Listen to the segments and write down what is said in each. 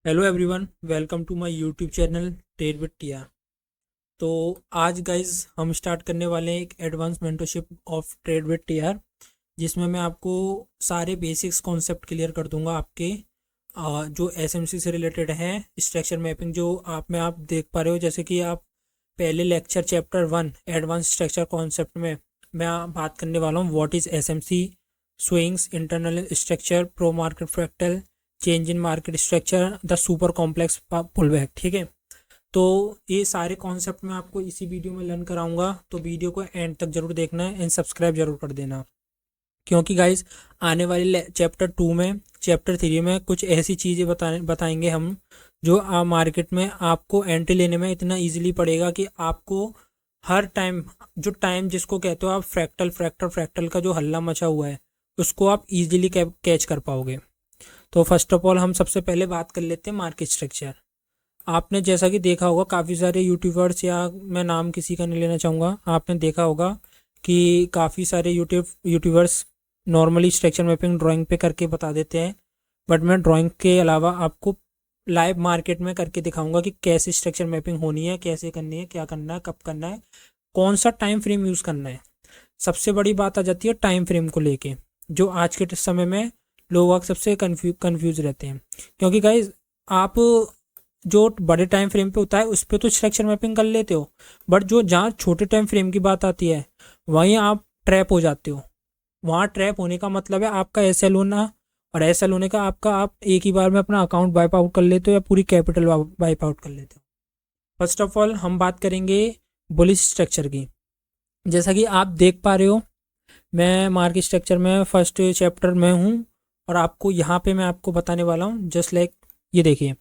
Hello everyone, welcome to my YouTube channel trade with Tia. तो आज guys हम start करने वाले हैं एक advance mentorship of trade with Tia, जिसमें मैं आपको सारे बेसिक्स कॉन्सेप्ट क्लियर कर दूंगा आपके जो एसएमसी से रिलेटेड हैं। स्ट्रक्चर मैपिंग जो आप देख पा रहे हो, जैसे कि आप पहले lecture chapter 1 advance structure concept में मैं बात करने वाला हूँ what is SMC, swings, internal structure, pro market fractal, change in market structure, the super complex pullback. ठीक है, तो ये सारे कॉन्सेप्ट मैं आपको इसी वीडियो में लर्न कराऊंगा, तो वीडियो को एंड तक जरूर देखना है एंड सब्सक्राइब जरूर कर देना, क्योंकि गाइज आने वाले चैप्टर 2 में, चैप्टर 3 में कुछ ऐसी चीज़ें बताएंगे हम जो मार्केट में आपको एंट्री लेने में इतना ईजिली पड़ेगा कि आपको हर टाइम, जो टाइम जिसको कहते हो आप फ्रैक्टल का जो हल्ला मचा हुआ है उसको आप इजीली कैच कर पाओगे। तो फर्स्ट ऑफ ऑल हम सबसे पहले बात कर लेते हैं मार्केट स्ट्रक्चर। आपने जैसा कि देखा होगा काफ़ी सारे यूट्यूबर्स, या मैं नाम किसी का नहीं लेना चाहूँगा, आपने देखा होगा कि काफ़ी सारे YouTubers normally structure mapping drawing पे करके बता देते हैं, बट मैं ड्राइंग के अलावा आपको लाइव मार्केट में करके दिखाऊंगा कि कैसे स्ट्रक्चर मैपिंग होनी है, कैसे करनी है, क्या करना है, कब करना है, कौन सा टाइम फ्रेम यूज़ करना है। सबसे बड़ी बात आ जाती है टाइम फ्रेम को लेके, जो आज के समय में लोग सबसे कंफ्यूज रहते हैं, क्योंकि गाइज आप जो बड़े टाइम फ्रेम पे होता है उस पर तो स्ट्रक्चर मैपिंग कर लेते हो, बट जो जहाँ छोटे टाइम फ्रेम की बात आती है वहीं आप ट्रैप हो जाते हो। वहाँ ट्रैप होने का मतलब है आपका एसएल होना, और एसएल होने का आपका आप एक ही बार में अपना अकाउंट वाइप आउट कर लेते हो या पूरी कैपिटल वाइप आउट कर लेते हो। फर्स्ट ऑफ ऑल हम बात करेंगे बुलिश स्ट्रक्चर की। जैसा कि आप देख पा रहे हो, मैं मार्केट स्ट्रक्चर में फर्स्ट चैप्टर में हूँ और आपको यहाँ पे मैं आपको बताने वाला हूँ। जस्ट लाइक ये देखिए,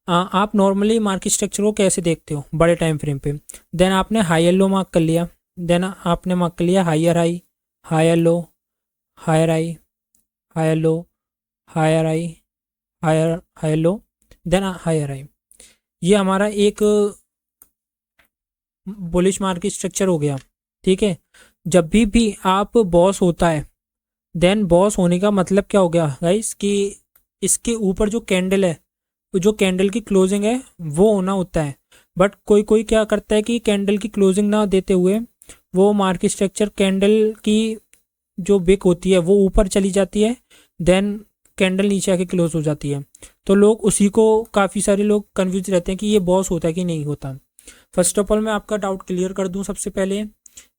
आप नॉर्मली मार्केट स्ट्रक्चर को कैसे देखते हो बड़े टाइम फ्रेम पे। देन आपने हायर लो मार्क कर लिया, देन आपने मार्क कर लिया higher high, higher low, higher high, higher low, higher high, higher higher low, then higher high. ये हमारा एक बुलिश मार्केट स्ट्रक्चर हो गया। ठीक है, जब भी आप बॉस होता है, देन बॉस होने का मतलब क्या हो गया गाइस, कि इसके ऊपर जो कैंडल है, जो कैंडल की क्लोजिंग है वो होना होता है। बट कोई कोई क्या करता है कि कैंडल की क्लोजिंग ना देते हुए वो मार्केट स्ट्रक्चर कैंडल की जो बिक होती है वो ऊपर चली जाती है, देन कैंडल नीचे आके क्लोज हो जाती है। तो लोग उसी को, काफ़ी सारे लोग कन्फ्यूज रहते हैं कि ये बॉस होता है कि नहीं होता। फर्स्ट ऑफ ऑल मैं आपका डाउट क्लियर कर दूं सबसे पहले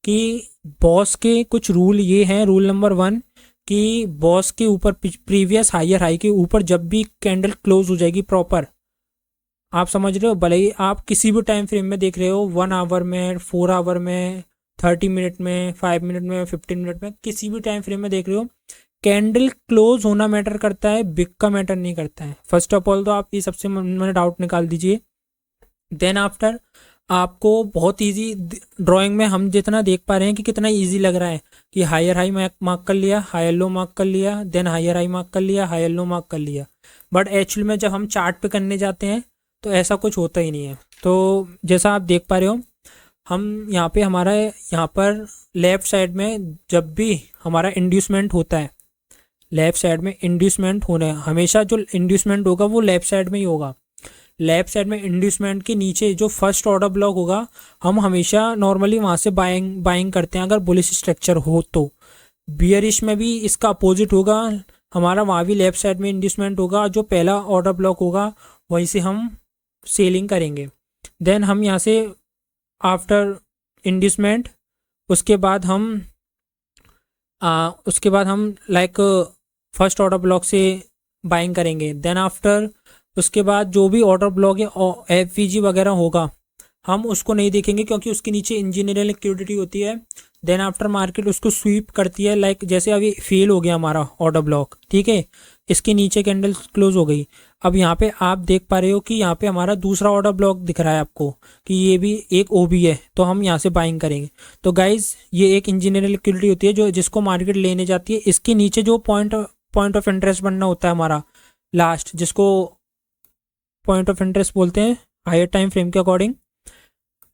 कि बॉस के कुछ रूल ये हैं। रूल नंबर 1 कि बॉस के ऊपर प्रीवियस हायर हाई के ऊपर जब भी कैंडल क्लोज हो जाएगी प्रॉपर, आप समझ रहे हो, भले ही आप किसी भी टाइम फ्रेम में देख रहे हो, 1 आवर में, 4 आवर में, 30 मिनट में, 5 मिनट में, 15 मिनट में, किसी भी टाइम फ्रेम में देख रहे हो, कैंडल क्लोज होना मैटर करता है, बिग का मैटर नहीं करता है। फर्स्ट ऑफ ऑल तो आप ये सबसे मैंने डाउट निकाल दीजिए। देन आफ्टर आपको बहुत इजी, ड्राइंग में हम जितना देख पा रहे हैं कि कितना इजी लग रहा है कि हायर हाई मार्क कर लिया, हायर लो मार्क कर लिया, देन हायर हाई मार्क कर लिया, हायर लो मार्क कर लिया, बट एक्चुअल में जब हम चार्ट पे करने जाते हैं तो ऐसा कुछ होता ही नहीं है। तो जैसा आप देख पा रहे हो, हम यहाँ पे हमारा यहाँ पर लेफ्ट साइड में जब भी हमारा इंड्यूसमेंट होता है, लेफ्ट साइड में इंड्यूसमेंट होना है, हमेशा जो इंड्यूसमेंट होगा वो लेफ्ट साइड में ही होगा। लेफ्ट साइड में इंड्यूसमेंट के नीचे जो फर्स्ट ऑर्डर ब्लॉक होगा, हम हमेशा नॉर्मली वहाँ से बाइंग करते हैं अगर बुलिश स्ट्रक्चर हो तो। बियरिश में भी इसका अपोजिट होगा, हमारा वहाँ भी लेफ्ट साइड में इंड्यूसमेंट होगा, जो पहला ऑर्डर ब्लॉक होगा वहीं से हम सेलिंग करेंगे। देन हम यहाँ से आफ्टर इंड्यूसमेंट उसके बाद हम लाइक फर्स्ट ऑर्डर ब्लॉक से बाइंग करेंगे। देन आफ्टर उसके बाद जो भी ऑर्डर ब्लॉक या एफवीजी वगैरह होगा हम उसको नहीं देखेंगे, क्योंकि उसके नीचे इंजीनियरिंग लिक्विडिटी होती है। देन आफ्टर मार्केट उसको स्वीप करती है, लाइक जैसे अभी फेल हो गया हमारा ऑर्डर ब्लॉक, ठीक है, इसके नीचे कैंडल क्लोज हो गई। अब यहाँ पे आप देख पा रहे हो कि यहाँ पे हमारा दूसरा ऑर्डर ब्लॉक दिख रहा है आपको कि ये भी एक ओबी है, तो हम यहाँ से बाइंग करेंगे। तो गाइज ये एक इंजीनियरिंग लिक्विडिटी होती है जो जिसको मार्केट लेने जाती है। इसके नीचे जो पॉइंट ऑफ इंटरेस्ट बनना होता है हमारा लास्ट, जिसको पॉइंट ऑफ इंटरेस्ट बोलते हैं हायर टाइम फ्रेम के अकॉर्डिंग।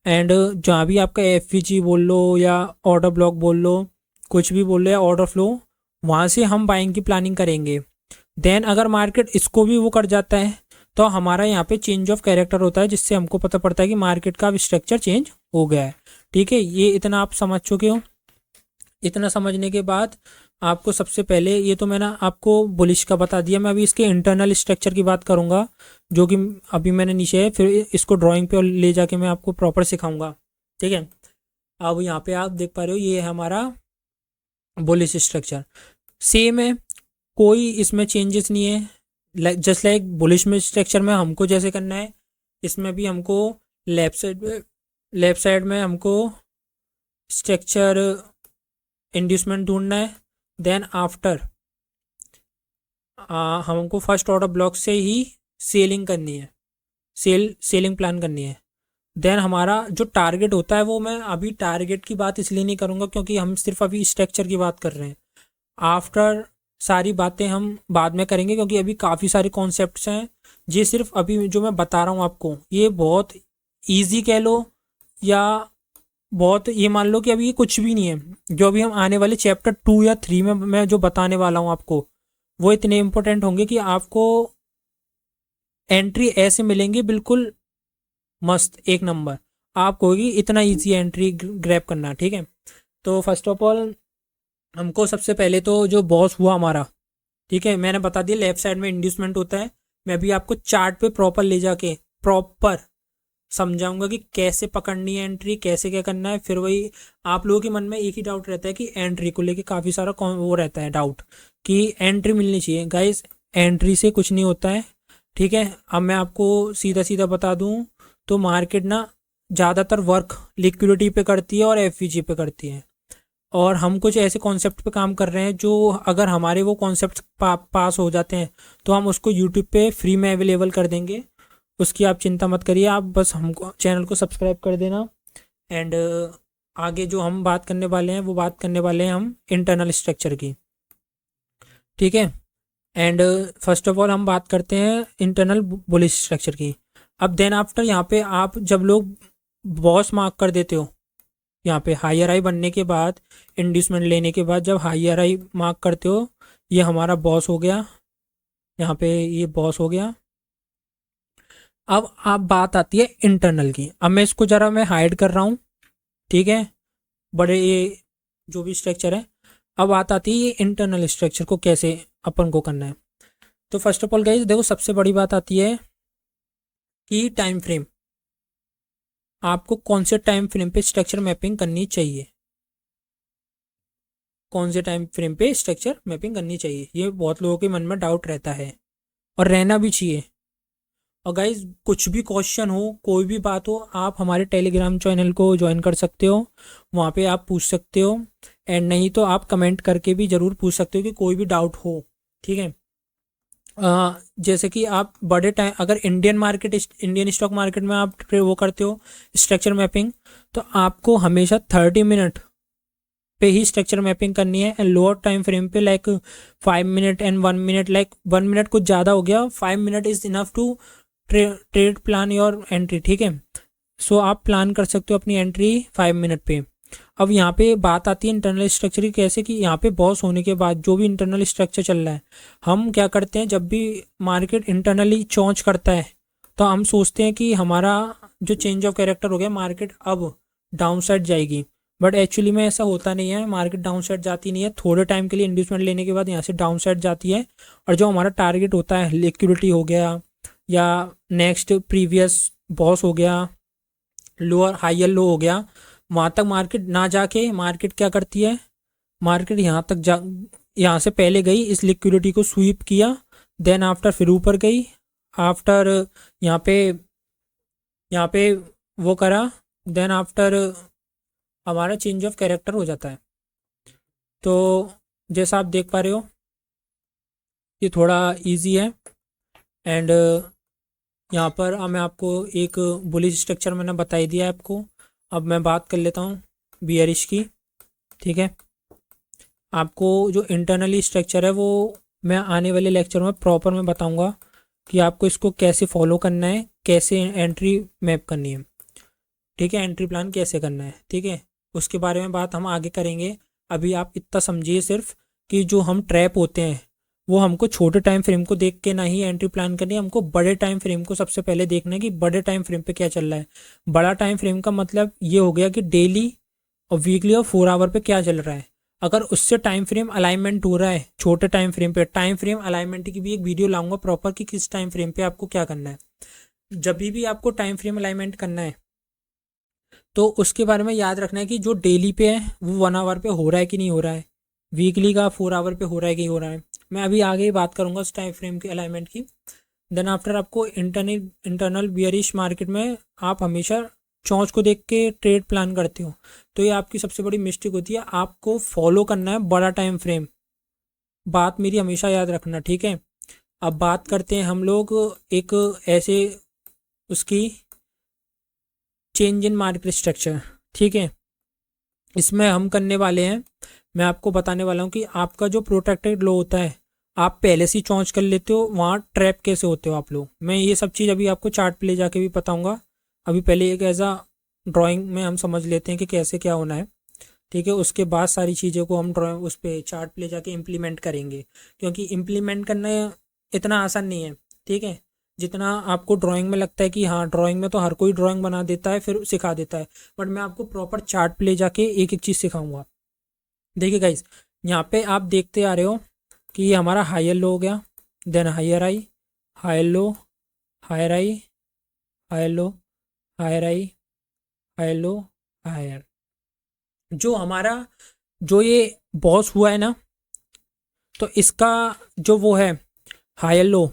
एंड जहाँ भी आपका एफवीजी बोल लो या ऑर्डर ब्लॉक बोल लो, कुछ भी बोल लो, या ऑर्डर फ्लो, वहाँ से हम बाइंग की प्लानिंग करेंगे। देन अगर मार्केट इसको भी वो कर जाता है तो हमारा यहाँ पे चेंज ऑफ कैरेक्टर होता है, जिससे हमको पता पड़ता है कि मार्केट का अब स्ट्रक्चर चेंज हो गया है। ठीक है, ये इतना आप समझ चुके हो। इतना समझने के बाद आपको सबसे पहले, ये तो मैंने आपको बुलिश का बता दिया, मैं अभी इसके इंटरनल स्ट्रक्चर की बात करूंगा, जो कि अभी मैंने नीचे है, फिर इसको ड्राइंग पे ले जाके मैं आपको प्रॉपर सिखाऊंगा। ठीक है, अब यहाँ पे आप देख पा रहे हो, ये है हमारा बुलिश स्ट्रक्चर, सेम है, कोई इसमें चेंजेस नहीं है। जस्ट लाइक बुलिश में स्ट्रक्चर में हमको जैसे करना है, इसमें भी हमको लेफ्ट साइड में हमको स्ट्रक्चर इंड्यूसमेंट ढूंढना है। देन आफ्टर हमको फर्स्ट ऑर्डर ब्लॉक से ही सेलिंग करनी है, सेलिंग प्लान करनी है। देन हमारा जो टारगेट होता है, वो मैं अभी टारगेट की बात इसलिए नहीं करूँगा क्योंकि हम सिर्फ अभी स्ट्रक्चर की बात कर रहे हैं। आफ्टर सारी बातें हम बाद में करेंगे, क्योंकि अभी काफ़ी सारे कॉन्सेप्ट्स हैं। ये सिर्फ अभी जो मैं बता रहा हूँ आपको, ये बहुत ईजी कह लो, या बहुत, ये मान लो कि अभी ये कुछ भी नहीं है। जो अभी हम आने वाले चैप्टर 2 या 3 में मैं जो बताने वाला हूँ आपको, वो इतने इंपॉर्टेंट होंगे कि आपको एंट्री ऐसे मिलेंगे बिल्कुल मस्त, एक नंबर। आप कहोगे इतना इजी एंट्री ग्रैब करना। ठीक है, तो फर्स्ट ऑफ ऑल हमको सबसे पहले तो जो बॉस हुआ हमारा, ठीक है, मैंने बता दिया लेफ्ट साइड में इंड्यूसमेंट होता है। मैं भी आपको चार्ट पे प्रॉपर ले जाके प्रॉपर समझाऊंगा कि कैसे पकड़नी है एंट्री, कैसे क्या करना है। फिर वही आप लोगों के मन में एक ही डाउट रहता है कि एंट्री को लेके काफ़ी सारा वो रहता है डाउट कि एंट्री मिलनी चाहिए। गाइस, एंट्री से कुछ नहीं होता है। ठीक है, अब मैं आपको सीधा सीधा बता दूं तो मार्केट ना ज़्यादातर वर्क लिक्विडिटी पे करती है और एफवीजी पे करती है, और हम कुछ ऐसे कॉन्सेप्ट पे काम कर रहे हैं जो अगर हमारे वो कॉन्सेप्ट पास हो जाते हैं तो हम उसको यूट्यूब पे फ्री में अवेलेबल कर देंगे। उसकी आप चिंता मत करिए, आप बस हमको चैनल को सब्सक्राइब कर देना। एंड आगे जो हम बात करने वाले हैं, वो बात करने वाले हैं हम इंटरनल स्ट्रक्चर की। ठीक है, एंड फर्स्ट ऑफ ऑल हम बात करते हैं इंटरनल बुलिश स्ट्रक्चर की। अब देन आफ्टर यहाँ पे आप जब लोग बॉस मार्क कर देते हो, यहाँ पे हायर हाई बनने के बाद, इंड्यूसमेंट लेने के बाद जब हायर हाई मार्क करते हो, ये हमारा बॉस हो गया, यहाँ पे ये बॉस हो गया। अब आप बात आती है इंटरनल की। अब मैं इसको ज़रा मैं हाइड कर रहा हूँ। ठीक है, बड़े ये जो भी स्ट्रक्चर है, अब बात आती है ये इंटरनल स्ट्रक्चर को कैसे अपन को करना है। तो फर्स्ट ऑफ ऑल गाइस देखो, सबसे बड़ी बात आती है कि टाइम फ्रेम, आपको कौन से टाइम फ्रेम पे स्ट्रक्चर मैपिंग करनी चाहिए, कौन से टाइम फ्रेम पे स्ट्रक्चर मैपिंग करनी चाहिए, ये बहुत लोगों के मन में डाउट रहता है और रहना भी चाहिए। और गाइज कुछ भी क्वेश्चन हो, कोई भी बात हो, आप हमारे टेलीग्राम चैनल को ज्वाइन कर सकते हो, वहाँ पे आप पूछ सकते हो। एंड नहीं तो आप कमेंट करके भी ज़रूर पूछ सकते हो कि कोई भी डाउट हो। ठीक है, जैसे कि आप बड़े टाइम, अगर इंडियन स्टॉक मार्केट में आप वो करते हो स्ट्रक्चर मैपिंग, तो आपको हमेशा 30 मिनट पे ही स्ट्रक्चर मैपिंग करनी है। एंड लोअर टाइम फ्रेम पे like 5 minute and 1 minute, like 1 minute कुछ ज़्यादा हो गया, 5 minute is enough to trade plan your entry. ठीक है, सो आप प्लान कर सकते हो अपनी एंट्री 5 मिनट पे। अब यहाँ पे बात आती है इंटरनल स्ट्रक्चर की, कैसे कि यहाँ पे बॉस होने के बाद जो भी इंटरनल स्ट्रक्चर चल रहा है, हम क्या करते हैं, जब भी मार्केट इंटरनली चौंच करता है तो हम सोचते हैं कि हमारा जो चेंज ऑफ कैरेक्टर हो गया, मार्केट अब डाउन साइड जाएगी। बट एक्चुअली में ऐसा होता नहीं है, मार्केट डाउन साइड जाती नहीं है। थोड़े टाइम के लिए इंड्यूसमेंट लेने के बाद यहाँ से डाउन साइड जाती है, और जो हमारा टारगेट होता है, लिक्विडिटी हो गया या नेक्स्ट प्रीवियस बॉस हो गया, लोअर हायर लो हो गया, वहाँ तक मार्केट ना जाके मार्केट क्या करती है, मार्केट यहाँ से पहले गई, इस लिक्विडिटी को स्वीप किया, देन आफ्टर फिर ऊपर गई, आफ्टर यहाँ पे वो करा, देन आफ्टर हमारा चेंज ऑफ कैरेक्टर हो जाता है। तो जैसा आप देख पा रहे हो, ये थोड़ा इजी है। एंड यहाँ पर मैं आपको एक बुलिश स्ट्रक्चर मैंने बता ही दिया है आपको। अब मैं बात कर लेता हूँ बियरिश की। ठीक है, आपको जो इंटरनली स्ट्रक्चर है वो मैं आने वाले लेक्चर में प्रॉपर में बताऊँगा कि आपको इसको कैसे फॉलो करना है, कैसे एंट्री मैप करनी है। ठीक है, एंट्री प्लान कैसे करना है। ठीक है, उसके बारे में बात हम आगे करेंगे। अभी आप इतना समझिए सिर्फ कि जो हम ट्रैप होते हैं वो हमको छोटे टाइम फ्रेम को देख के नहीं एंट्री प्लान करनी है, हमको बड़े टाइम फ्रेम को सबसे पहले देखना है कि बड़े टाइम फ्रेम पे क्या चल रहा है। बड़ा टाइम फ्रेम का मतलब ये हो गया कि डेली और वीकली और 4 आवर पे क्या चल रहा है। अगर उससे टाइम फ्रेम अलाइनमेंट हो रहा है छोटे टाइम फ्रेम पे, टाइम फ्रेम अलाइनमेंट की भी एक वीडियो लाऊंगा प्रॉपर कि किस टाइम फ्रेम पे आपको क्या करना है। जब भी आपको टाइम फ्रेम अलाइनमेंट करना है तो उसके बारे में याद रखना है कि जो डेली पे है वो 1 आवर पे हो रहा है कि नहीं हो रहा है, वीकली का 4 आवर पे हो रहा है कि हो रहा है। मैं अभी आगे ही बात करूंगा उस टाइम फ्रेम के अलाइनमेंट की। देन आफ्टर आपको इंटरनल बियरिश मार्केट में आप हमेशा चौंच को देख के ट्रेड प्लान करते हो, तो ये आपकी सबसे बड़ी मिस्टेक होती है। आपको फॉलो करना है बड़ा टाइम फ्रेम, बात मेरी हमेशा याद रखना, ठीक है। अब बात करते हैं हम लोग एक ऐसे उसकी चेंज इन मार्केट स्ट्रक्चर, ठीक है। इसमें हम करने वाले हैं, मैं आपको बताने वाला हूँ कि आपका जो प्रोटेक्टेड लो होता है आप पहले से ही चॉइस कर लेते हो, वहाँ ट्रैप कैसे होते हो आप लोग। मैं ये सब चीज़ अभी आपको चार्ट पे ले जाके भी बताऊँगा। अभी पहले एक ऐसा ड्राइंग में हम समझ लेते हैं कि कैसे क्या होना है, ठीक है। उसके बाद सारी चीज़ों को हम ड्राइंग उस पर चार्ट पे ले जाके इम्प्लीमेंट करेंगे, क्योंकि इम्प्लीमेंट करना इतना आसान नहीं है, ठीक है। जितना आपको ड्राइंग में लगता है कि हाँ ड्राइंग में तो हर कोई ड्राइंग बना देता है फिर सिखा देता है, बट मैं आपको प्रॉपर चार्ट पे ले जाके एक एक चीज़ सिखाऊंगा। देखिए गाइस, यहाँ पे आप देखते आ रहे हो कि ये हमारा हायर लो हो गया, देन हायर आई, हायर लो, हायर आई, हायर लो, हायर आई, हायर लो, हायर। जो हमारा जो ये बॉस हुआ है ना, तो इसका जो वो है हायर लो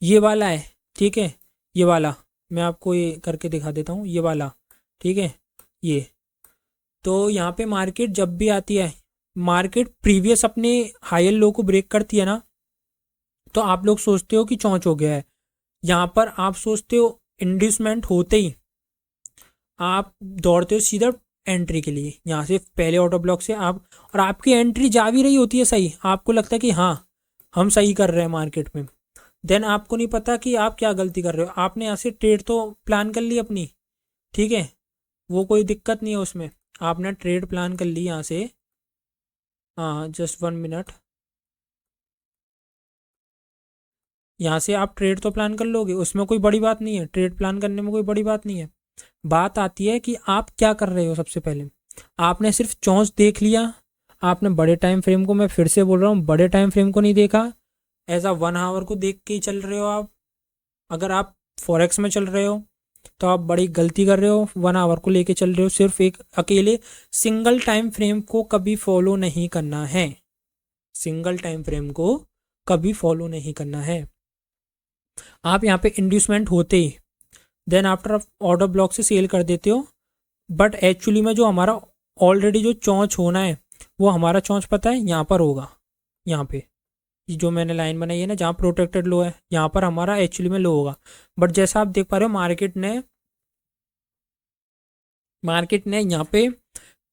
ये वाला है, ठीक है। ये वाला मैं आपको ये करके दिखा देता हूँ, ये वाला, ठीक है। ये तो यहाँ पे मार्केट जब भी आती है, मार्केट प्रीवियस अपने हायर लो को ब्रेक करती है ना, तो आप लोग सोचते हो कि चौंच हो गया है। यहाँ पर आप सोचते हो इंड्यूसमेंट होते ही आप दौड़ते हो सीधा एंट्री के लिए, यहाँ से पहले ऑटो ब्लॉक से आप, और आपकी एंट्री जा भी रही होती है सही, आपको लगता है कि हाँ हम सही कर रहे हैं मार्केट में। देन आपको नहीं पता कि आप क्या गलती कर रहे हो। आपने यहाँ से ट्रेड तो प्लान कर ली अपनी, ठीक है, वो कोई दिक्कत नहीं है उसमें। आपने ट्रेड प्लान कर ली यहाँ से, हाँ जस्ट 1 मिनट, यहाँ से आप ट्रेड तो प्लान कर लोगे, उसमें कोई बड़ी बात नहीं है, ट्रेड प्लान करने में कोई बड़ी बात नहीं है। बात आती है कि आप क्या कर रहे हो। सबसे पहले आपने सिर्फ चौंस देख लिया, आपने बड़े टाइम फ्रेम को, मैं फिर से बोल रहा हूँ, बड़े टाइम फ्रेम को नहीं देखा, ऐसा 1 आवर को देख के ही चल रहे हो आप। अगर आप फॉरेक्स में चल रहे हो तो आप बड़ी गलती कर रहे हो, 1 आवर को लेके चल रहे हो। सिर्फ एक अकेले सिंगल टाइम फ्रेम को कभी फॉलो नहीं करना है, सिंगल टाइम फ्रेम को कभी फॉलो नहीं करना है। आप यहाँ पे इंड्यूसमेंट होते ही देन आफ्टर ऑर्डर ब्लॉक से सेल कर देते हो, बट एक्चुअली में जो हमारा ऑलरेडी जो चौंच होना है वो हमारा चौंच पता है यहाँ पर होगा। यहाँ पे ये जो मैंने लाइन बनाई है ना, जहाँ प्रोटेक्टेड लो है यहाँ पर हमारा एक्चुअली में लो होगा। बट जैसा आप देख पा रहे हो मार्केट ने यहाँ पे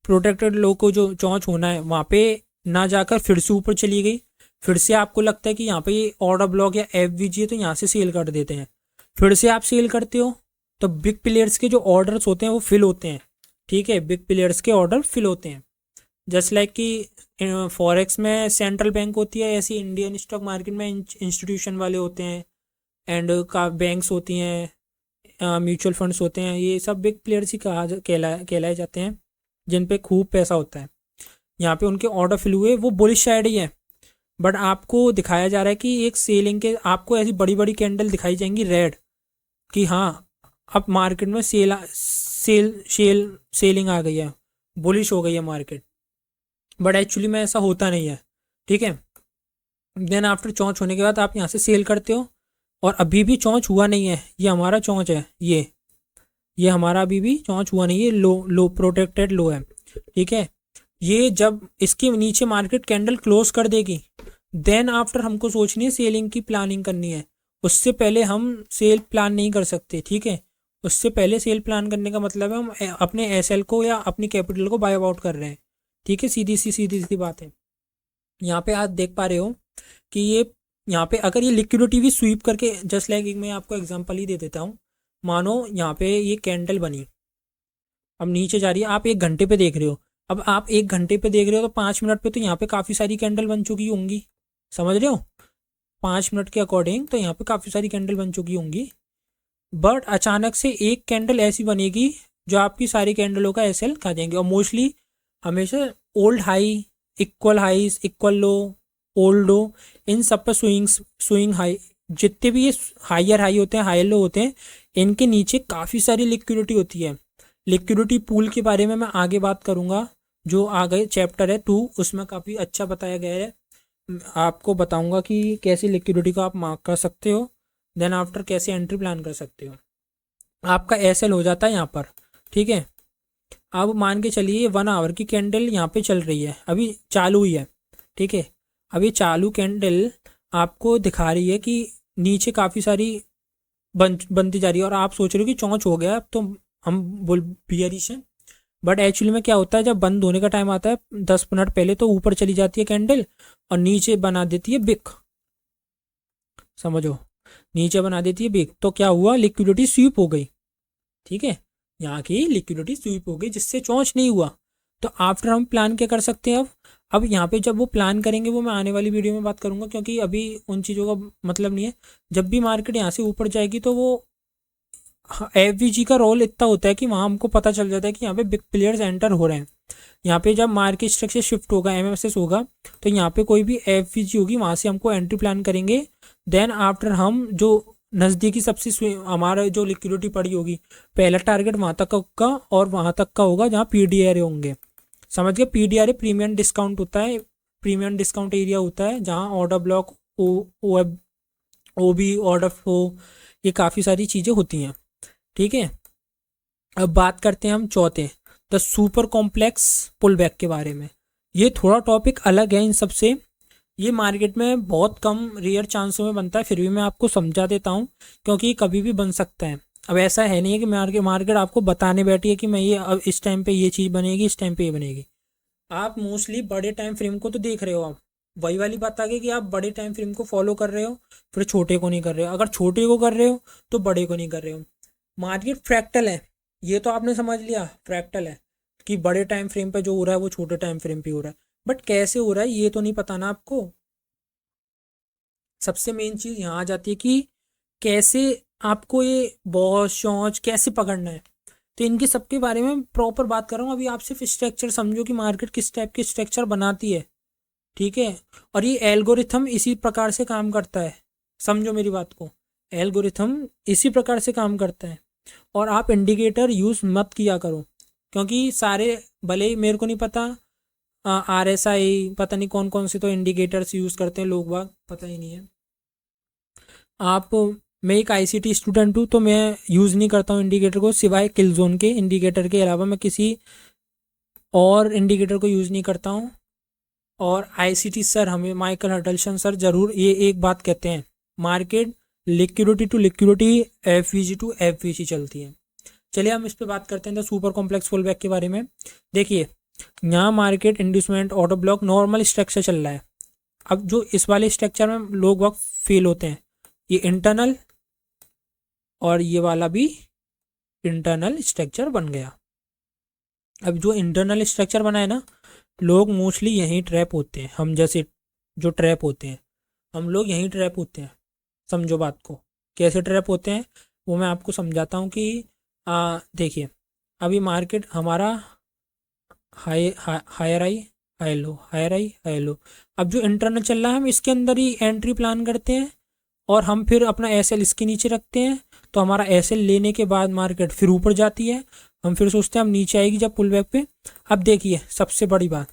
प्रोटेक्टेड लो को जो चौंच होना है वहाँ पे ना जाकर फिर से ऊपर चली गई। फिर से आपको लगता है कि यहाँ पे ये ऑर्डर ब्लॉक या एफवीजी है तो यहाँ से सेल कर देते हैं, फिर से आप सेल करते हो तो बिग प्लेयर्स के जो ऑर्डर्स होते हैं वो फिल होते हैं, ठीक है। बिग प्लेयर्स के ऑर्डर फिल होते हैं, जस्ट लाइक कि फॉरेक्स में सेंट्रल बैंक होती है, ऐसी इंडियन स्टॉक मार्केट में इंस्टीट्यूशन वाले होते हैं, एंड का बैंक्स होती हैं, म्यूचुअल फंड्स होते हैं, ये सब बिग प्लेयर्स ही कहलाए जाते हैं जिन पे खूब पैसा होता है। यहाँ पे उनके ऑर्डर फिल हुए, वो बुलिश साइड ही है, बट आपको दिखाया जा रहा है कि एक सेलिंग के, आपको ऐसी बड़ी बड़ी कैंडल दिखाई जाएंगी रेड कि हाँ अब मार्केट में सेलिंग आ गई है, बुलिश हो गई है मार्केट, बट एक्चुअली में ऐसा होता नहीं है, ठीक है। देन आफ्टर चौंच होने के बाद आप यहाँ से सेल करते हो, और अभी भी चौंच हुआ नहीं है, ये हमारा चौंच है, ये हमारा अभी भी चौंच हुआ नहीं है, लो प्रोटेक्टेड लो है, ठीक है। ये जब इसके नीचे मार्केट कैंडल क्लोज कर देगी देन आफ्टर हमको सोचनी है सेलिंग की प्लानिंग करनी है। उससे पहले हम सेल प्लान नहीं कर सकते, ठीक है। उससे पहले सेल प्लान करने का मतलब है हम अपने एसएल को या अपनी कैपिटल को बाय आउट कर रहे हैं, ठीक है। सीधी सी बात है। यहाँ पे आप देख पा रहे हो कि ये यहाँ पे अगर ये लिक्विडिटी भी स्वीप करके, जस्ट लाइक मैं आपको एग्जांपल ही दे देता हूँ, मानो यहाँ पे ये कैंडल बनी, अब नीचे जा रही है, आप 1 घंटे पे देख रहे हो, अब आप 1 घंटे पे देख रहे हो तो 5 मिनट पे तो यहाँ पे काफ़ी सारी कैंडल बन चुकी होंगी, समझ रहे हो। 5 मिनट के अकॉर्डिंग, तो यहाँ पे काफ़ी सारी कैंडल बन चुकी होंगी। बट अचानक से एक कैंडल ऐसी बनेगी जो आपकी सारी कैंडलों का एसएल खा जाएंगे। और मोस्टली हमेशा old high, equal highs, equal low, old low, इन सब पर स्विंग हाई, जितने भी ये हायर हाई होते हैं, हायर लो होते हैं, इनके नीचे काफ़ी सारी लिक्विडिटी होती है। लिक्विडिटी पूल के बारे में मैं आगे बात करूँगा, जो आगे चैप्टर है 2, उसमें काफ़ी अच्छा बताया गया है। आपको बताऊंगा कि कैसी लिक्विडिटी को आप मार्क कर सकते हो, देन आफ्टर कैसे एंट्री प्लान कर सकते हो। आपका एसएल हो जाता है यहाँ पर, ठीक है। अब मान के चलिए 1 आवर की कैंडल यहाँ पे चल रही है, अभी चालू हुई है, ठीक है। अभी चालू कैंडल आपको दिखा रही है कि नीचे काफ़ी सारी बनती जा रही है, और आप सोच रहे हो कि चौंच हो गया, तो हम बोल बियरिश है। बट एक्चुअली में क्या होता है, जब बंद होने का टाइम आता है 10 मिनट पहले, तो ऊपर चली जाती है कैंडल और नीचे बना देती है बिक, समझो, नीचे बना देती है बिक। तो क्या हुआ, लिक्विडिटी स्वीप हो गई, ठीक है, यहाँ की लिक्विडिटी स्वीप हो गई, जिससे चौंच नहीं हुआ। तो आफ्टर हम प्लान क्या कर सकते हैं अब यहाँ पे जब वो प्लान करेंगे, वो मैं आने वाली वीडियो में बात करूँगा, क्योंकि अभी उन चीज़ों का मतलब नहीं है। जब भी मार्केट यहाँ से ऊपर जाएगी, तो वो एफवीजी का रोल इतना होता है कि वहाँ हमको पता चल जाता है कि यहाँ पे बिग प्लेयर्स एंटर हो रहे हैं। यहाँ पे जब मार्केट स्ट्रक्चर शिफ्ट होगा, एमएमएसएस होगा, तो यहाँ पे कोई भी एफवीजी होगी, वहाँ से हमको एंट्री प्लान करेंगे। देन आफ्टर हम जो नज़दीकी सबसे हमारा जो लिक्विडिटी पड़ी होगी, पहला टारगेट वहाँ तक का और वहाँ तक का होगा जहाँ पीडीआर होंगे, समझ गए। पीडीआर प्रीमियम डिस्काउंट होता है, प्रीमियम डिस्काउंट एरिया होता है, जहाँ order block, O B order flow, ये काफ़ी सारी चीज़ें होती हैं, ठीक है। अब बात करते हैं हम चौथे, the super complex pull back के बारे में। ये थोड़ा टॉपिक अलग है इन सबसे, ये मार्केट में बहुत कम रेयर चांसों में बनता है, फिर भी मैं आपको समझा देता हूँ, क्योंकि ये कभी भी बन सकता है। अब ऐसा है नहीं है कि मार्केट आपको बताने बैठी है कि मैं ये अब इस टाइम पे ये चीज़ बनेगी, इस टाइम पे ये बनेगी। आप मोस्टली बड़े टाइम फ्रेम को तो देख रहे हो, आप वही वाली बात आ गई कि आप बड़े टाइम फ्रेम को फॉलो कर रहे हो, फिर छोटे को नहीं कर रहे हो। अगर छोटे को कर रहे हो तो बड़े को नहीं कर रहे हो। मार्केट फ्रैक्टल है, ये तो आपने समझ लिया, फ्रैक्टल है कि बड़े टाइम फ्रेम पे जो हो रहा है वो छोटे टाइम फ्रेम पे हो रहा है। बट कैसे हो रहा है ये तो नहीं पता ना आपको। सबसे मेन चीज़ यहाँ आ जाती है कि कैसे आपको ये बॉस शॉच कैसे पकड़ना है। तो इनके सबके बारे में प्रॉपर बात कर रहा हूँ। अभी आप सिर्फ स्ट्रक्चर समझो कि मार्केट किस टाइप के स्ट्रक्चर बनाती है, ठीक है। और ये एल्गोरिथम इसी प्रकार से काम करता है, समझो मेरी बात को, एल्गोरिथम इसी प्रकार से काम करता है। और आप इंडिकेटर यूज़ मत किया करो, क्योंकि सारे, भले ही मेरे को नहीं पता, आरएसआई पता नहीं कौन कौन से तो इंडिकेटर्स यूज़ करते हैं लोग बाग, पता ही नहीं है। आप, मैं एक आईसीटी स्टूडेंट हूँ, तो मैं यूज़ नहीं करता हूँ इंडिकेटर को, सिवाय किल जोन के इंडिकेटर के अलावा मैं किसी और इंडिकेटर को यूज़ नहीं करता हूँ। और आईसीटी सर, हमें माइकल हटलसन सर ज़रूर ये एक बात कहते हैं, market liquidity to liquidity, FVG to FVG चलती है। चलिए हम इस पे बात करते हैं the super complex pull back के बारे में। देखिए, यहाँ मार्केट इंड्यूसमेंट ऑटो ब्लॉक नॉर्मल स्ट्रक्चर चल रहा है। अब जो इस वाले स्ट्रक्चर में लोग वक्त फेल होते हैं, ये इंटरनल और ये वाला भी इंटरनल स्ट्रक्चर बन गया। अब जो इंटरनल स्ट्रक्चर बना है ना, लोग मोस्टली यहीं ट्रैप होते हैं, हम जैसे जो ट्रैप होते हैं, हम लोग यहीं ट्रैप होते हैं। समझो बात को, कैसे ट्रैप होते हैं वो मैं आपको समझाता हूँ कि देखिए, अभी मार्केट हमारा हायर आई हाई लो, हायर आई हाई लो। अब जो इंटरनल चल रहा है, हम इसके अंदर ही एंट्री प्लान करते हैं, और हम फिर अपना एसएल इसके नीचे रखते हैं। तो हमारा एसएल लेने के बाद मार्केट फिर ऊपर जाती है, हम फिर सोचते हैं हम नीचे आएगी जब पुल बैक पे। अब देखिए, सबसे बड़ी बात,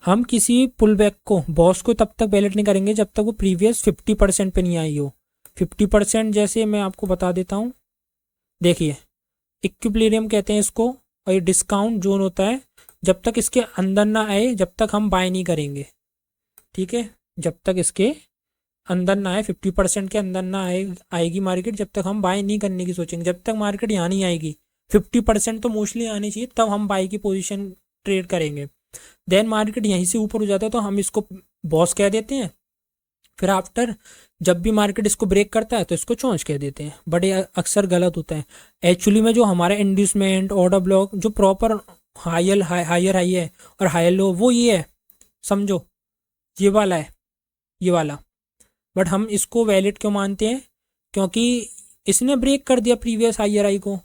हम किसी पुल बैक को, बॉस को तब तक बैलेट नहीं करेंगे जब तक वो प्रीवियस 50% पे नहीं आई हो। 50% जैसे मैं आपको बता देता हूँ, देखिए, इक्विलिब्रियम कहते हैं इसको, और ये डिस्काउंट जोन होता है। जब तक इसके अंदर ना आए, जब तक हम बाय नहीं करेंगे, ठीक है। जब तक इसके अंदर ना आए, 50% के अंदर ना आएगी मार्केट, जब तक हम बाय नहीं करने की सोचेंगे। जब तक मार्केट यहाँ नहीं आएगी, 50% तो मोस्टली आनी चाहिए, तब हम बाय की पोजीशन ट्रेड करेंगे। देन मार्केट यहीं से ऊपर हो जाता है, तो हम इसको बॉस कह देते हैं। फिर आफ्टर, जब भी मार्केट इसको ब्रेक करता है तो इसको चौंच कह देते हैं। बट ये अक्सर गलत होता है। एक्चुअली में जो हमारा इंड्यूसमेंट ऑर्डर ब्लॉक जो प्रॉपर हायर हाई है और हायर लो, वो ये है, समझो, ये वाला है, ये वाला। बट हम इसको वैलिड क्यों मानते हैं, क्योंकि इसने ब्रेक कर दिया प्रीवियस IRI को,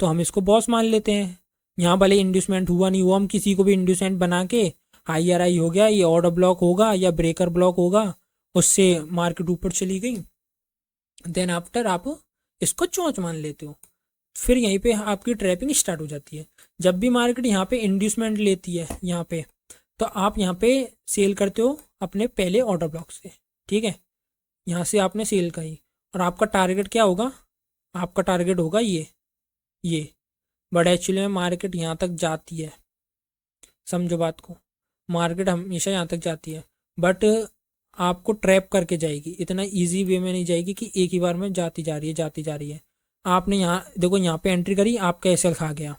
तो हम इसको बॉस मान लेते हैं। यहाँ भले इंड्यूसमेंट हुआ नहीं हुआ, हम किसी को भी इंड्यूसेंट बना के IRI हो गया, ये ऑर्डर ब्लॉक होगा या ब्रेकर ब्लॉक होगा, उससे मार्केट ऊपर चली गई, देन आफ्टर आप इसको चौंच मान लेते हो। फिर यहीं पे आपकी ट्रैपिंग स्टार्ट हो जाती है। जब भी मार्केट यहाँ पे इंड्यूसमेंट लेती है यहाँ पे, तो आप यहाँ पे सेल करते हो अपने पहले ऑर्डर ब्लॉक से, ठीक है। यहाँ से आपने सेल करी और आपका टारगेट क्या होगा, आपका टारगेट होगा ये। बट एक्चुअली में मार्केट यहाँ तक जाती है, समझो बात को, मार्केट हमेशा यहाँ तक जाती है, बट आपको ट्रैप करके जाएगी, इतना इजी वे में नहीं जाएगी कि एक ही बार में जाती जा रही है। आपने यहाँ देखो, यहाँ पे एंट्री करी, आपका एसएल खा गया,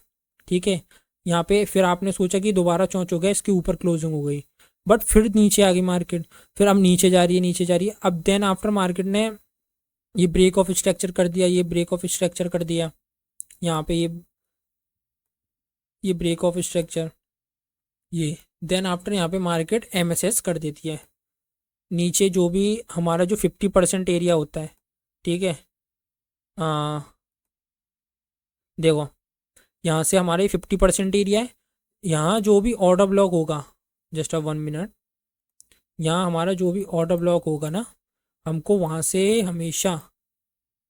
ठीक है। यहाँ पे फिर आपने सोचा कि दोबारा चौंच हो गया, इसके ऊपर क्लोजिंग हो गई, बट फिर नीचे आ गई मार्केट, फिर अब नीचे जा रही है। अब देन आफ्टर मार्केट ने ये ब्रेक ऑफ स्ट्रक्चर कर दिया, यहाँ पे ये ब्रेक ऑफ स्ट्रक्चर, ये देन आफ्टर यहाँ पे मार्केट MSS कर देती है। नीचे जो भी हमारा जो 50% एरिया होता है, ठीक है, देखो यहाँ से हमारे 50% एरिया है, यहाँ जो भी ऑर्डर ब्लॉक होगा, जस्ट 1 मिनट, यहाँ हमारा जो भी ऑर्डर ब्लॉक होगा ना, हमको वहाँ से हमेशा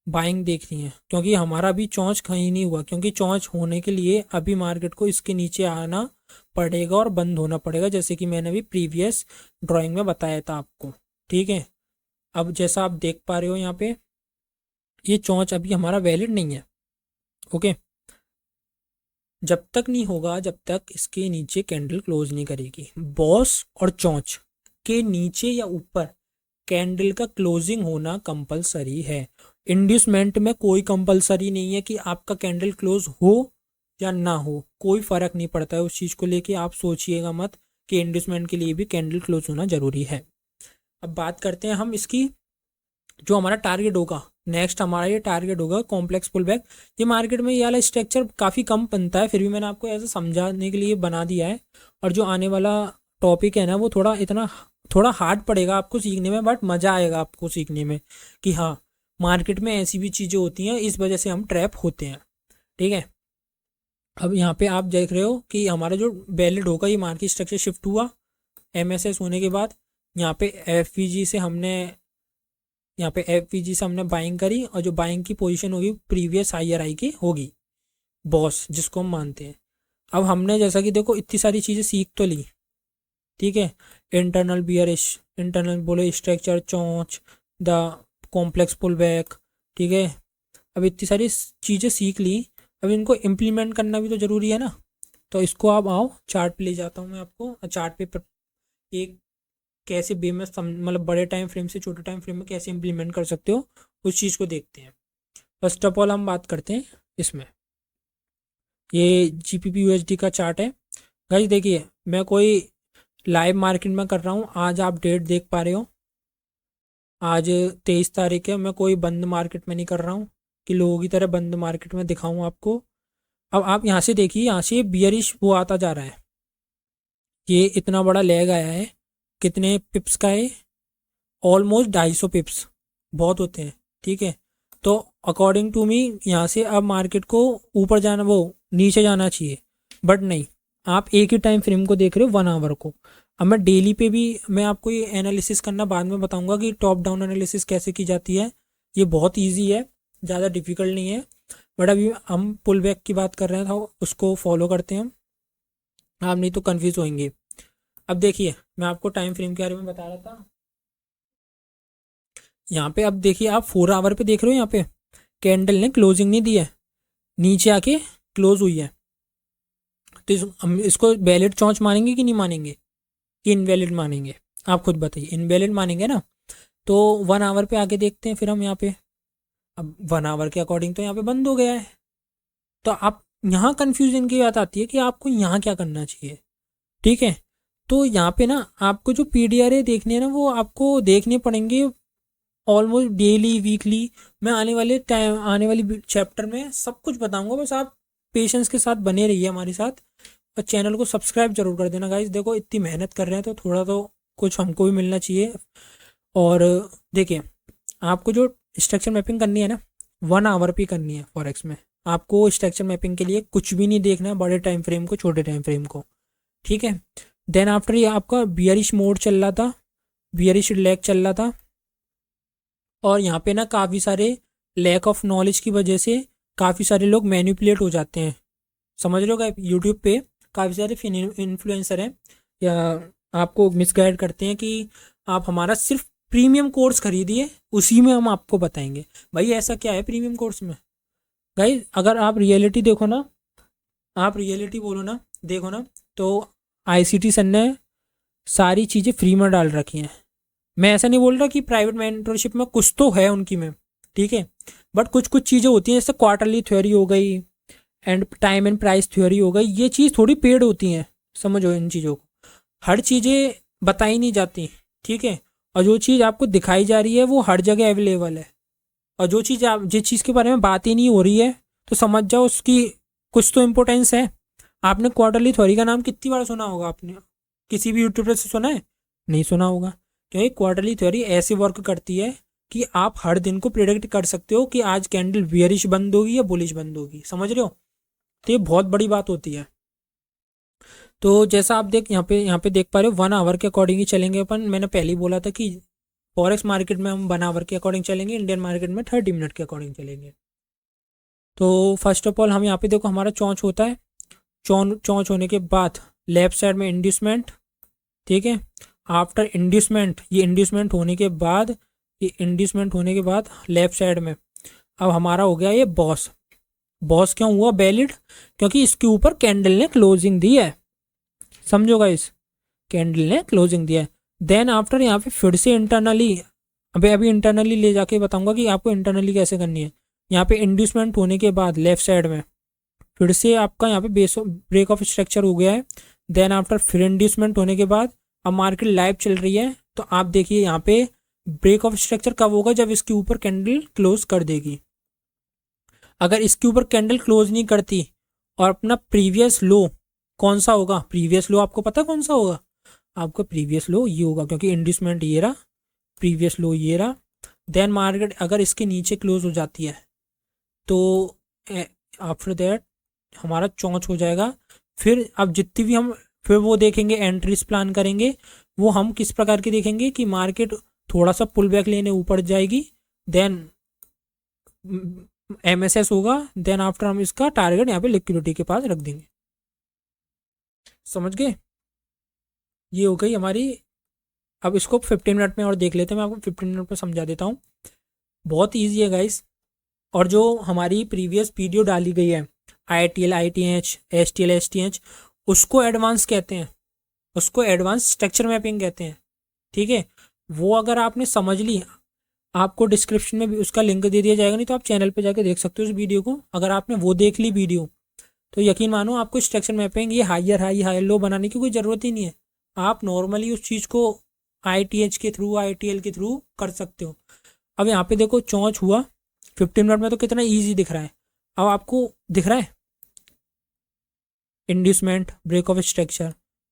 बाइंग देखनी है, क्योंकि हमारा अभी चौंच कहीं नहीं हुआ, क्योंकि चौंच होने के लिए अभी मार्केट को इसके नीचे आना पड़ेगा और बंद होना पड़ेगा, जैसे कि मैंने अभी प्रीवियस ड्राइंग में बताया था आपको, ठीक है। अब जैसा आप देख पा रहे हो यहाँ पे, ये चौंच अभी हमारा वैलिड नहीं है, ओके। जब तक नहीं होगा, जब तक इसके नीचे कैंडल क्लोज नहीं करेगी, बॉस और चौंच के नीचे या ऊपर कैंडल का क्लोजिंग होना कंपलसरी है। इंड्यूसमेंट में कोई कंपलसरी नहीं है कि आपका कैंडल क्लोज हो या ना हो, कोई फर्क नहीं पड़ता है उस चीज़ को लेके, आप सोचिएगा मत कि इंड्यूसमेंट के लिए भी कैंडल क्लोज होना जरूरी है। अब बात करते हैं हम इसकी, जो हमारा टारगेट होगा नेक्स्ट, हमारा ये टारगेट होगा कॉम्प्लेक्स पुल बैक। ये मार्केट में ये वाला स्ट्रक्चर काफ़ी कम बनता है, फिर भी मैंने आपको ऐसा समझाने के लिए बना दिया है। और जो आने वाला टॉपिक है ना, वो थोड़ा हार्ड पड़ेगा आपको सीखने में, बट मज़ा आएगा आपको सीखने में कि हाँ, मार्केट में ऐसी भी चीज़ें होती हैं, इस वजह से हम ट्रैप होते हैं, ठीक है। अब यहाँ पे आप देख रहे हो कि हमारा जो वैलिड होगा, ये मार्केट स्ट्रक्चर शिफ्ट हुआ MSS होने के बाद, यहाँ पे FVG से हमने बाइंग करी, और जो बाइंग की पोजीशन होगी प्रीवियस IRI की होगी, बॉस जिसको हम मानते हैं। अब हमने जैसा कि देखो इतनी सारी चीज़ें सीख तो ली, ठीक है, इंटरनल बियरिश, इंटरनल बोले स्ट्रक्चर, चौंच, द कॉम्प्लेक्स पुल बैक, ठीक है। अब इतनी सारी चीज़ें सीख ली, अब इनको इम्प्लीमेंट करना भी तो ज़रूरी है ना। तो इसको आप आओ, चार्ट पे ले जाता हूँ मैं आपको, चार्ट पे एक कैसे बे में मतलब बड़े टाइम फ्रेम से छोटे टाइम फ्रेम में कैसे इम्प्लीमेंट कर सकते हो, उस चीज़ को देखते हैं। फर्स्ट ऑफ ऑल हम बात करते हैं इसमें, ये GBP USD का चार्ट है गाइस। देखिए, मैं कोई लाइव मार्केट में कर रहा हूँ, आज आप डेट देख पा रहे हो, आज 23 तारीख है। मैं कोई बंद मार्केट में नहीं कर रहा हूँ कि लोगों की तरह बंद मार्केट में दिखाऊँ आपको। अब आप यहाँ से देखिए, यहाँ से बियरिश वो आता जा रहा है, ये इतना बड़ा लैग आया है, कितने पिप्स का है, ऑलमोस्ट 250 पिप्स, बहुत होते हैं, ठीक है। तो अकॉर्डिंग टू मी यहाँ से अब मार्केट को ऊपर जाना, वो नीचे जाना चाहिए, बट नहीं, आप एक ही टाइम फ्रेम को देख रहे हो, 1 आवर को। अब मैं डेली पे भी मैं आपको ये एनालिसिस करना बाद में बताऊंगा कि टॉप डाउन एनालिसिस कैसे की जाती है, ये बहुत ईजी है, ज़्यादा डिफिकल्ट नहीं है। बट अभी हम पुल बैक की बात कर रहे हैं, तो उसको फॉलो करते हैं हम, आप नहीं तो कन्फ्यूज़ होंगे। अब देखिए, मैं आपको टाइम फ्रेम के बारे में बता रहा था, यहाँ पे अब देखिए आप 4 आवर पे देख रहे हो, यहाँ पे कैंडल ने क्लोजिंग नहीं दी है, नीचे आके क्लोज हुई है। तो हम इसको वैलिड चौंच मानेंगे कि नहीं मानेंगे, कि इनवैलिड मानेंगे, आप खुद बताइए। इनवैलिड मानेंगे ना, तो 1 आवर पे आके देखते हैं फिर हम यहाँ पे। अब 1 आवर के अकॉर्डिंग तो यहाँ पे बंद हो गया है, तो आप यहाँ कन्फ्यूजन की बात आती है कि आपको यहाँ क्या करना चाहिए, ठीक है। तो यहाँ पे ना आपको जो PDRA देखने हैं ना, वो आपको देखने पड़ेंगे ऑलमोस्ट डेली, वीकली। मैं आने वाली चैप्टर में सब कुछ बताऊंगा, बस आप पेशेंस के साथ बने रहिए हमारे साथ, और चैनल को सब्सक्राइब जरूर कर देना गाइस। देखो इतनी मेहनत कर रहे हैं, तो थोड़ा तो कुछ हमको भी मिलना चाहिए, और देखिए, आपको जो स्ट्रक्चर मैपिंग करनी है ना 1 आवर पे करनी है फॉरेक्स में। आपको स्ट्रक्चर मैपिंग के लिए कुछ भी नहीं देखना है, बड़े टाइम फ्रेम को छोटे टाइम फ्रेम को, ठीक है। देन आफ्टर ये आपका बियरिश मोड चल रहा था, बियरिश लैग चल रहा था, और यहाँ पे ना काफ़ी सारे लैक ऑफ नॉलेज की वजह से काफ़ी सारे लोग मैनिपुलेट हो जाते हैं। समझ रहे हो क्या, यूट्यूब पे काफ़ी सारे इन्फ्लुएंसर हैं या आपको मिसगाइड करते हैं कि आप हमारा सिर्फ प्रीमियम कोर्स खरीदिए, उसी में हम आपको बताएंगे। भाई ऐसा क्या है प्रीमियम कोर्स में? भाई अगर आप रियलिटी देखो ना, आप रियलिटी बोलो ना, देखो ना, तो आईसीटी सन ने सारी चीज़ें फ्री में डाल रखी हैं। मैं ऐसा नहीं बोल रहा कि प्राइवेट मेंटरशिप में कुछ तो है उनकी में, ठीक है, बट कुछ कुछ चीज़ें होती हैं, जैसे क्वार्टरली थ्योरी हो गई and time and price theory हो गई, ये चीज़ थोड़ी पेड होती हैं। समझो इन चीज़ों को, हर चीज़ें बताई नहीं जाती, ठीक है। और जो चीज़ आपको दिखाई जा रही है वो हर जगह अवेलेबल है, और जो चीज़ आप जिस चीज़ के बारे में बात ही नहीं हो रही है तो समझ जाओ उसकी कुछ तो इम्पोर्टेंस है। आपने क्वार्टरली थ्योरी का नाम कितनी बार सुना होगा? आपने किसी भी यूट्यूबर से सुना है? नहीं सुना होगा, क्योंकि क्वार्टरली थ्योरी ऐसे वर्क करती है कि आप हर दिन को प्रिडिक्ट कर सकते हो कि आज कैंडल बियरिश बंद होगी या बुलिश बंद होगी। समझ रहे हो? तो ये बहुत बड़ी बात होती है। तो जैसा आप देख यहाँ पे देख पा रहे हो 1 आवर के अकॉर्डिंग ही चलेंगे अपन। मैंने पहले ही बोला था कि फॉरेक्स मार्केट में हम 1 आवर के अकॉर्डिंग चलेंगे, इंडियन मार्केट में 30 मिनट के अकॉर्डिंग चलेंगे। तो फर्स्ट ऑफ ऑल हम यहाँ पे देखो हमारा चौंच होता है, चौंच होने के बाद लेफ्ट साइड में इंड्यूसमेंट, ठीक है। आफ्टर इंड्यूसमेंट, ये इंड्यूसमेंट होने के बाद, ये इंड्यूसमेंट होने के बाद लेफ्ट साइड में अब हमारा हो गया ये बॉस। बॉस क्यों हुआ वैलिड? क्योंकि इसके ऊपर कैंडल ने क्लोजिंग दी है। समझो गाइस, कैंडल ने क्लोजिंग दिया है। देन आफ्टर यहाँ पे फिर से इंटरनली, अभी इंटरनली ले जाके बताऊंगा कि आपको इंटरनली कैसे करनी है। यहाँ पे इंड्यूसमेंट होने के बाद लेफ्ट साइड में फिर से आपका यहाँ पे ब्रेक ऑफ स्ट्रक्चर हो गया है। देन आफ्टर फिर इंड्यूसमेंट होने के बाद अब मार्केट लाइव चल रही है, तो आप देखिए यहाँ पे ब्रेक ऑफ स्ट्रक्चर कब होगा? जब इसके ऊपर कैंडल क्लोज कर देगी। अगर इसके ऊपर कैंडल क्लोज नहीं करती और अपना प्रीवियस लो कौन सा होगा? प्रीवियस लो आपको पता कौन सा होगा? आपका प्रीवियस लो ये होगा, क्योंकि इंड्यूसमेंट ये रहा, प्रीवियस लो ये रहा। देन मार्केट अगर इसके नीचे क्लोज हो जाती है तो आफ्टर दैट हमारा चौंच हो जाएगा। फिर अब जितनी भी हम फिर वो देखेंगे, एंट्रीज प्लान करेंगे, वो हम किस प्रकार की देखेंगे कि मार्केट थोड़ा सा पुल बैक लेने ऊपर जाएगी, देन एमएसएस होगा, देन आफ्टर हम इसका टारगेट यहाँ पे लिक्विडिटी के पास रख देंगे। समझ गए? ये हो गई हमारी। अब इसको 15 मिनट में और देख लेते हैं, मैं आपको 15 मिनट में समझा देता हूँ। बहुत ईजी है गाइस। और जो हमारी प्रीवियस वीडियो डाली गई है ITL ITH STL STH, उसको एडवांस कहते हैं, उसको एडवांस स्ट्रक्चर मैपिंग कहते हैं, ठीक है। वो अगर आपने समझ ली, आपको डिस्क्रिप्शन में भी उसका लिंक दे दिया जाएगा, नहीं तो आप चैनल पे जाके देख सकते हो उस वीडियो को। अगर आपने वो देख ली वीडियो तो यकीन मानो आपको स्ट्रक्चर मैपिंग ये हायर लो बनाने की कोई ज़रूरत ही नहीं है। आप नॉर्मली उस चीज़ को ITH के थ्रू ITL के थ्रू कर सकते हो। अब यहाँ पे देखो चौंच हुआ 15 मिनट में, तो कितना ईजी दिख रहा है। अब आपको दिख रहा है इंड्यूसमेंट, ब्रेक ऑफ स्ट्रक्चर,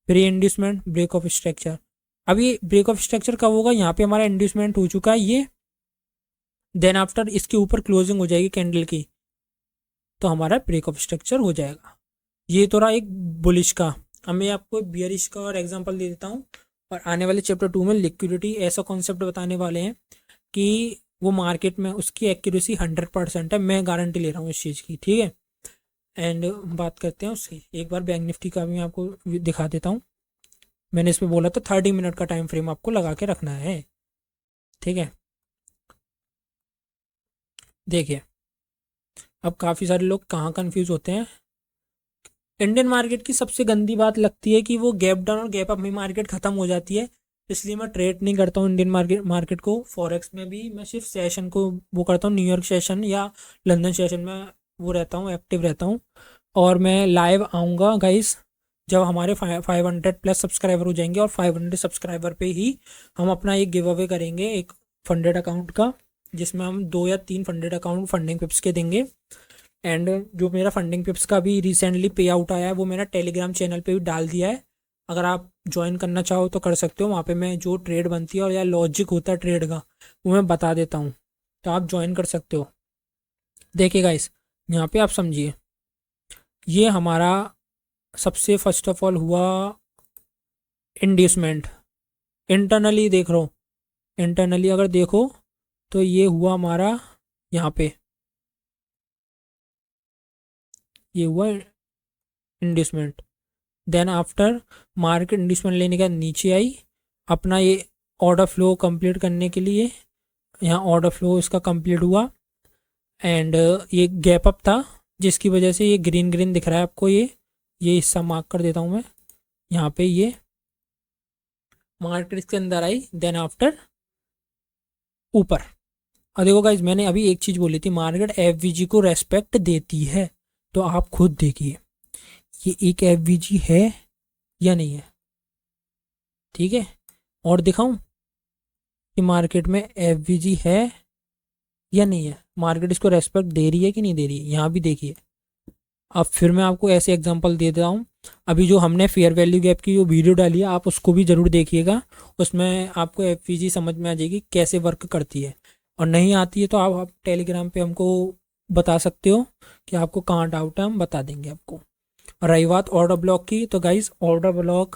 फिर ये इंड्यूसमेंट, ब्रेक ऑफ स्ट्रक्चर। अब ये ब्रेक ऑफ स्ट्रक्चर कब होगा? यहाँ पे हमारा इंड्यूसमेंट हो चुका है ये, देन आफ्टर इसके ऊपर क्लोजिंग हो जाएगी कैंडल की, तो हमारा ब्रेक ऑफ स्ट्रक्चर हो जाएगा। ये तो रहा एक बुलिश का। अब मैं आपको बियरिश का और एग्जांपल दे देता हूँ, और आने वाले चैप्टर 2 में लिक्विडिटी ऐसा कॉन्सेप्ट बताने वाले हैं कि वो मार्केट में उसकी एक्यूरेसी 100% है, मैं गारंटी ले रहा हूँ इस चीज़ की, ठीक है। एंड बात करते हैं उसकी, एक बार बैंक निफ्टी का भी मैं आपको दिखा देता हूँ। मैंने इसमें बोला था 30 मिनट का टाइम फ्रेम आपको लगा के रखना है, ठीक है। देखिए अब काफ़ी सारे लोग कहाँ कंफ्यूज होते हैं। इंडियन मार्केट की सबसे गंदी बात लगती है कि वो गैप डाउन और गैप अप में मार्केट ख़त्म हो जाती है, इसलिए मैं ट्रेड नहीं करता हूँ इंडियन मार्केट को। फॉरेक्स में भी मैं सिर्फ सेशन को वो करता हूँ, न्यूयॉर्क सेशन या लंदन सेशन में वो रहता हूँ, एक्टिव रहता हूँ। और मैं लाइव आऊँगा गाइस जब हमारे 500+ सब्सक्राइबर हो जाएंगे, और 500 सब्सक्राइबर पे ही हम अपना एक गिव अवे करेंगे एक फंडेड अकाउंट का, जिसमें हम 2 या 3 फंडेड अकाउंट फंडिंग पिप्स के देंगे। एंड जो मेरा फंडिंग पिप्स का भी रिसेंटली पे आउट आया है वो मेरा टेलीग्राम चैनल पे भी डाल दिया है। अगर आप ज्वाइन करना चाहो तो कर सकते हो। वहाँ पे मैं जो ट्रेड बनती है और या लॉजिक होता है ट्रेड का वो मैं बता देता हूँ, तो आप ज्वाइन कर सकते हो। देखिए गाइस, यहाँ पे आप समझिए, ये हमारा सबसे फर्स्ट ऑफ ऑल हुआ इंड्यूसमेंट। इंटरनली देख रहा हूँ, इंटरनली अगर देखो तो ये हुआ हमारा यहाँ पे, ये हुआ inducement. Then after market inducement लेने के बाद नीचे आई, अपना ये ऑर्डर फ्लो कंप्लीट करने के लिए यहाँ ऑर्डर फ्लो इसका कंप्लीट हुआ। एंड ये गैप अप था जिसकी वजह से ये ग्रीन ग्रीन दिख रहा है आपको, ये हिस्सा मार्क कर देता हूँ मैं यहाँ पे। ये मार्केट इसके अंदर आई, देन आफ्टर ऊपर। और देखो गाइज, मैंने अभी एक चीज़ बोली थी, मार्केट एफवीजी को रेस्पेक्ट देती है। तो आप खुद देखिए ये एक एफवीजी है या नहीं है, ठीक है। और दिखाऊं कि मार्केट में एफवीजी है या नहीं है, मार्केट इसको रेस्पेक्ट दे रही है कि नहीं दे रही है, यहाँ भी देखिए। अब फिर मैं आपको ऐसे एग्जांपल दे देता हूँ। अभी जो हमने फेयर वैल्यू गैप की जो वीडियो डाली है आप उसको भी ज़रूर देखिएगा, उसमें आपको एफवीजी समझ में आ जाएगी कैसे वर्क करती है। और नहीं आती है तो आप टेलीग्राम पे हमको बता सकते हो कि आपको कहाँ डाउट है, हम बता देंगे आपको। और रही बात ऑर्डर ब्लॉक की, तो guys order block,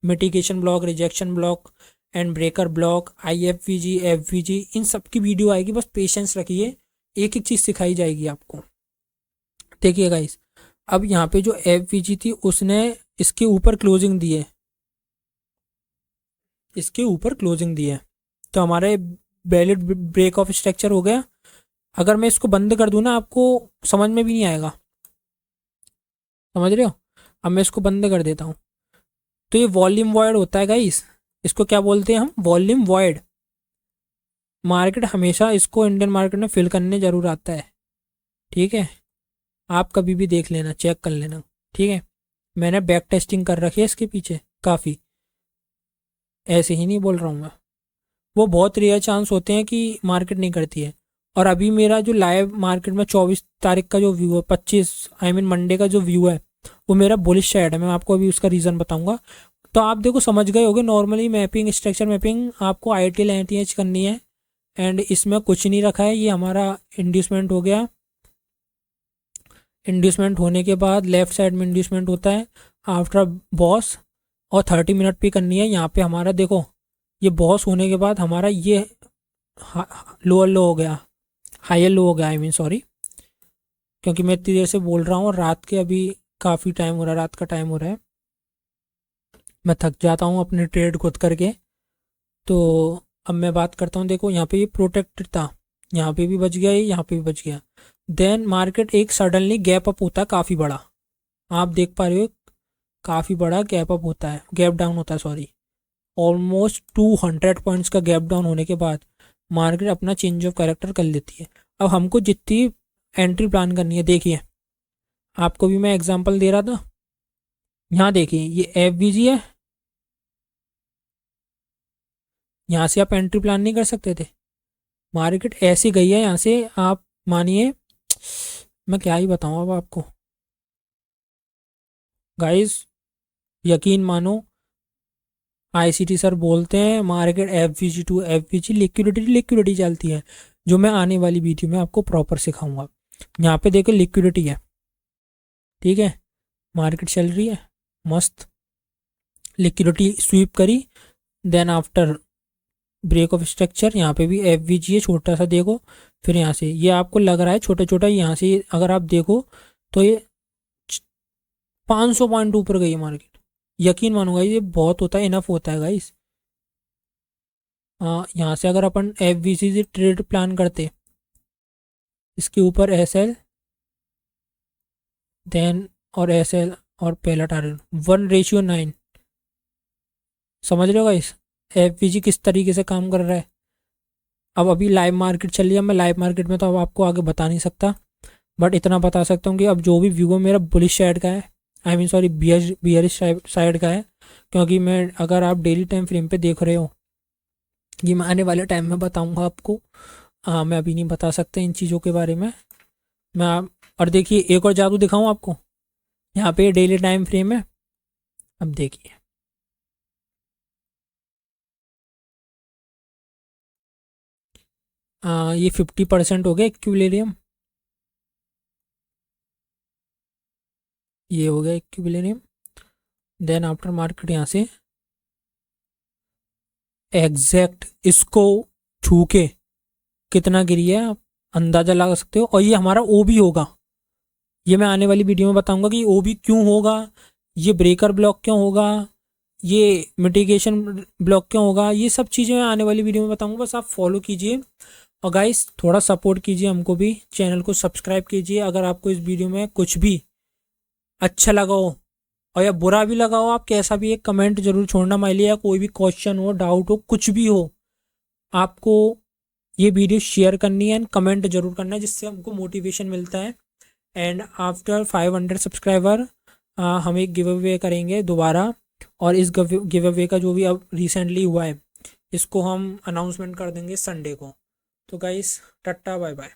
mitigation block, rejection block and breaker block, IFVG, FVG, इन सब की वीडियो आएगी, बस पेशेंस रखिए, एक एक चीज़ सिखाई जाएगी आपको। देखिए गाइज, अब यहाँ पे जो एफवीजी थी उसने इसके ऊपर क्लोजिंग दी है, इसके ऊपर क्लोजिंग दी है, तो हमारे वैलिड ब्रेक ऑफ स्ट्रक्चर हो गया। अगर मैं इसको बंद कर दूं ना आपको समझ में भी नहीं आएगा, समझ रहे हो। अब मैं इसको बंद कर देता हूँ, तो ये वॉल्यूम वॉइड होता है गाइस, इसको क्या बोलते हैं हम, वॉल्यूम वॉइड। मार्केट हमेशा इसको इंडियन मार्केट में फिल करने जरूर आता है, ठीक है। आप कभी भी देख लेना, चेक कर लेना, ठीक है। मैंने बैक टेस्टिंग कर रखी है इसके पीछे काफ़ी, ऐसे ही नहीं बोल रहा हूँ मैं। वो बहुत रेयर चांस होते हैं कि मार्केट नहीं करती है। और अभी मेरा जो लाइव मार्केट में 24 तारीख का जो व्यू है, 25 आई मीन मंडे का जो व्यू है, वो मेरा बुलिश साइड है। मैं आपको अभी उसका रीज़न बताऊंगा। तो आप देखो समझ गए होगे, नॉर्मली मैपिंग, स्ट्रक्चर मैपिंग आपको आईटीएल एनटीएच करनी है। एंड इसमें कुछ नहीं रखा है, ये हमारा इंड्यूसमेंट हो गया। इंड्यूसमेंट होने के बाद लेफ्ट साइड में इंड्यूसमेंट होता है आफ्टर बॉस, और 30 मिनट पे करनी है। यहाँ पे हमारा देखो, ये बॉस होने के बाद हमारा ये लोअर लो हो गया, हायर लो हो गया, आई मीन सॉरी, क्योंकि मैं इतनी देर से बोल रहा हूँ और रात के अभी काफ़ी टाइम हो रहा है, रात का टाइम हो रहा है, मैं थक जाता हूँ अपने ट्रेड खुद करके। तो अब मैं बात करता हूँ, देखो यहाँ पे ये प्रोटेक्टेड था, यहाँ पे भी बच गया, ये यहाँ पे भी बच गया। देन मार्केट एक सडनली गैप अप होता है काफ़ी बड़ा, आप देख पा रहे हो, काफ़ी बड़ा गैप अप होता है, गैप डाउन होता है सॉरी, ऑलमोस्ट 200 पॉइंट्स का गैप डाउन होने के बाद मार्केट अपना चेंज ऑफ कैरेक्टर कर लेती है। अब हमको जितनी एंट्री प्लान करनी है, देखिए आपको भी मैं एग्जांपल दे रहा था, यहाँ देखिए ये एफवीजी है, यहाँ से आप एंट्री प्लान नहीं कर सकते थे, मार्केट ऐसी गई है यहाँ से, आप मानिए, मैं क्या ही बताऊँ अब आपको गाइस, यकीन मानो, आईसीटी सर बोलते हैं market FVG to FVG, liquidity चलती है, जो मैं आने वाली वीडियो में आपको प्रॉपर सिखाऊंगा। यहाँ पे देखो लिक्विडिटी है, ठीक है, मार्केट चल रही है मस्त, लिक्विडिटी स्वीप करी, then after break of structure, यहाँ पे भी एफवीजी है छोटा सा, देखो फिर यहाँ से ये आपको लग रहा है छोटा छोटा, यहाँ से अगर आप देखो तो ये 500 पॉइंट ऊपर गई है मार्केट, यकीन मानूंगा ये बहुत होता है, इनफ होता है गाइस। हाँ, यहाँ से अगर अपन एफवीसी से ट्रेड प्लान करते, इसके ऊपर एसएल, देन और एसएल और पहला टारगेट 1:9, समझ रहे हो गाइस एफवीजी किस तरीके से काम कर रहा है। अब अभी लाइव मार्केट चल रही है, मैं लाइव मार्केट में तो अब आपको आगे बता नहीं सकता, बट इतना बता सकता हूँ कि अब जो भी व्यू है मेरा बुलिश साइड का है, I mean sorry bearish side का है। क्योंकि मैं, अगर आप डेली टाइम फ्रेम पे देख रहे हो, ये मैं आने वाले टाइम में बताऊंगा आपको, मैं अभी नहीं बता सकता इन चीज़ों के बारे में। मैं और देखिए एक और जादू दिखाऊं आपको, यहाँ पे डेली टाइम फ्रेम है, अब देखिए ये 50% हो गया इक्विलिब्रियम, ये हो गया इक्विलिब्रियम। देन आफ्टर मार्केट यहाँ से एग्जैक्ट इसको छू के कितना गिरी है आप अंदाज़ा लगा सकते हो। और ये हमारा ओ भी होगा, ये मैं आने वाली वीडियो में बताऊंगा कि ओ भी क्यों होगा, ये ब्रेकर ब्लॉक क्यों होगा, ये मिटिगेशन ब्लॉक क्यों होगा, ये सब चीज़ें मैं आने वाली वीडियो में बताऊंगा। बस आप फॉलो कीजिए और गाइस थोड़ा सपोर्ट कीजिए हमको भी, चैनल को सब्सक्राइब कीजिए। अगर आपको इस वीडियो में कुछ भी अच्छा लगा हो और या बुरा भी लगा हो, आप कैसा भी एक कमेंट जरूर छोड़ना। मान लिया कोई भी क्वेश्चन हो, डाउट हो, कुछ भी हो, आपको ये वीडियो शेयर करनी है एंड कमेंट जरूर करना है, जिससे हमको मोटिवेशन मिलता है। एंड आफ्टर 500 सब्सक्राइबर हम एक गिव अवे करेंगे दोबारा, और इस गिव अवे का जो भी अब रिसेंटली हुआ है इसको हम अनाउंसमेंट कर देंगे संडे को। तो गाइस टाटा बाय बाय।